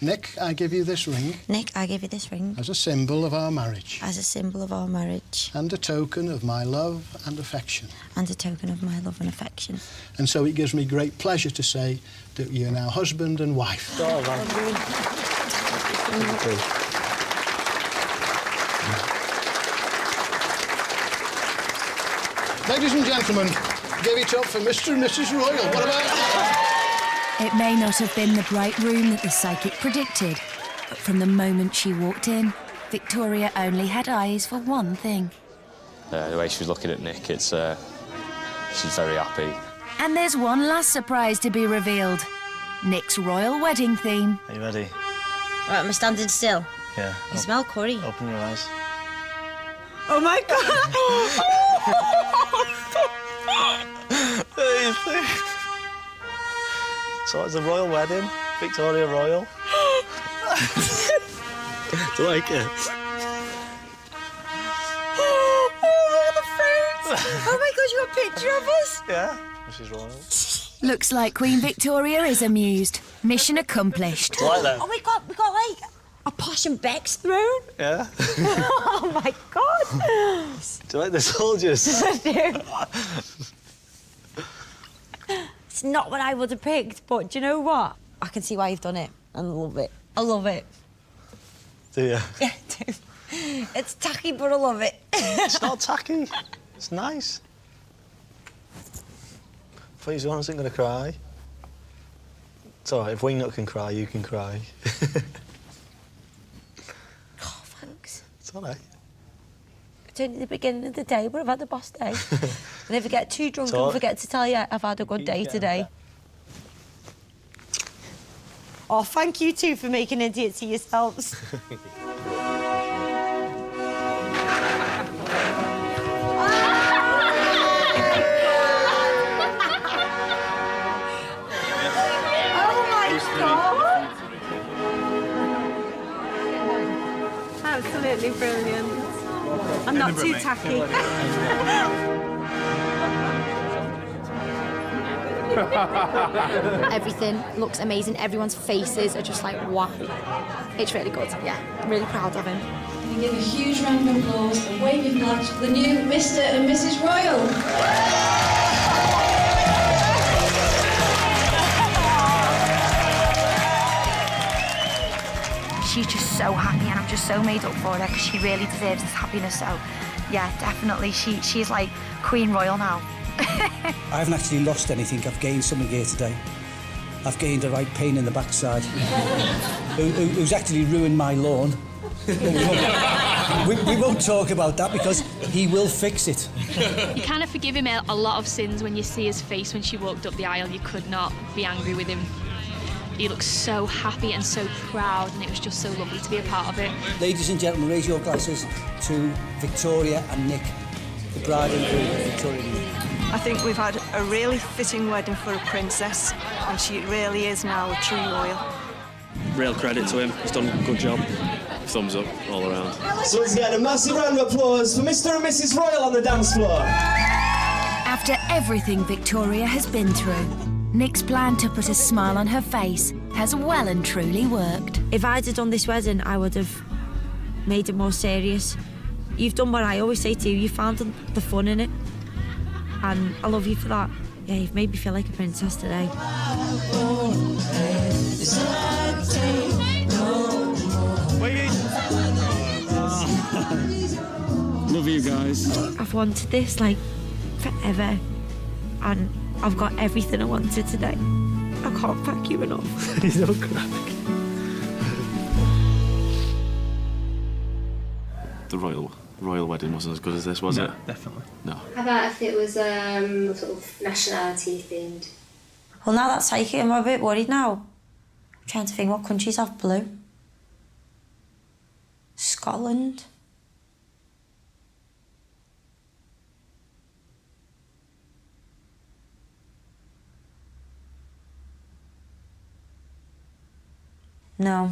Nick, I give you this ring. Nick, I give you this ring. As a symbol of our marriage. As a symbol of our marriage. And a token of my love and affection. And a token of my love and affection. And so it gives me great pleasure to say that you're now husband and wife. Oh, man. Thank you. Ladies and gentlemen, give it up for Mr. and Mrs. Royal. What about that? It may not have been the bright room that the psychic predicted, but from the moment she walked in, Victoria only had eyes for one thing. The way she was looking at Nick, it's she's very happy. And there's one last surprise to be revealed. Nick's royal wedding theme. Are you ready? Right, am I standing still? Yeah. I smell curry. Open your eyes. Oh my God! So it's a royal wedding. Victoria Royal. Do you like it? Oh my God, you got a picture of us? Yeah. Mrs. Royal. Looks like Queen Victoria is amused. Mission accomplished. Do you like that? Oh, we got like a posh and Beck's throne. Yeah. Oh my God. Do you like the soldiers? I do. It's not what I would have picked, but do you know what? I can see why you've done it, and I love it. I love it. Do you? Yeah, I do. It's tacky, but I love it. It's not tacky. It's nice. I thought you wasn't going to cry. It's all right. If Wingnut can cry, you can cry. Oh, thanks. It's all right. It's only the beginning of the day, but I've had a boss day. I never get too drunk So- and forget to tell you I've had a good day today. Oh, thank you two for making idiots of yourselves. Absolutely brilliant. I'm not too tacky. Everything looks amazing. Everyone's faces are just like, wow. It's really good, yeah. I'm really proud of him. Can we give a huge round of applause and waving flags for the new Mr. and Mrs. Royal? She's just so happy and I'm just so made up for her because she really deserves this happiness. So, yeah, definitely, she's like Queen Royal now. I haven't actually lost anything. I've gained something here today. I've gained a right pain in the backside. who's actually ruined my lawn. we won't talk about that because he will fix it. You kind of forgive him a lot of sins when you see his face when she walked up the aisle. You could not be angry with him. He looked so happy and so proud, and it was just so lovely to be a part of it. Ladies and gentlemen, raise your glasses to Victoria and Nick, the bride and groom, Victoria and Nick. I think we've had a really fitting wedding for a princess, and she really is now a true royal. Real credit to him. He's done a good job. Thumbs up all around. So let's get a massive round of applause for Mr. and Mrs. Royal on the dance floor. After everything Victoria has been through, Nick's plan to put a smile on her face has well and truly worked. If I'd have done this wedding, I would have made it more serious. You've done what I always say to you, you found the fun in it. And I love you for that. Yeah, you've made me feel like a princess today. Love you guys. I've wanted this, like, forever. And I've got everything I wanted today. I can't thank you enough. You don't cry. The royal wedding wasn't as good as this, was it? Definitely. No. How about if it was sort of nationality themed? Well, now that's taken, I'm a bit worried now. I'm trying to think what countries have blue. Scotland. No.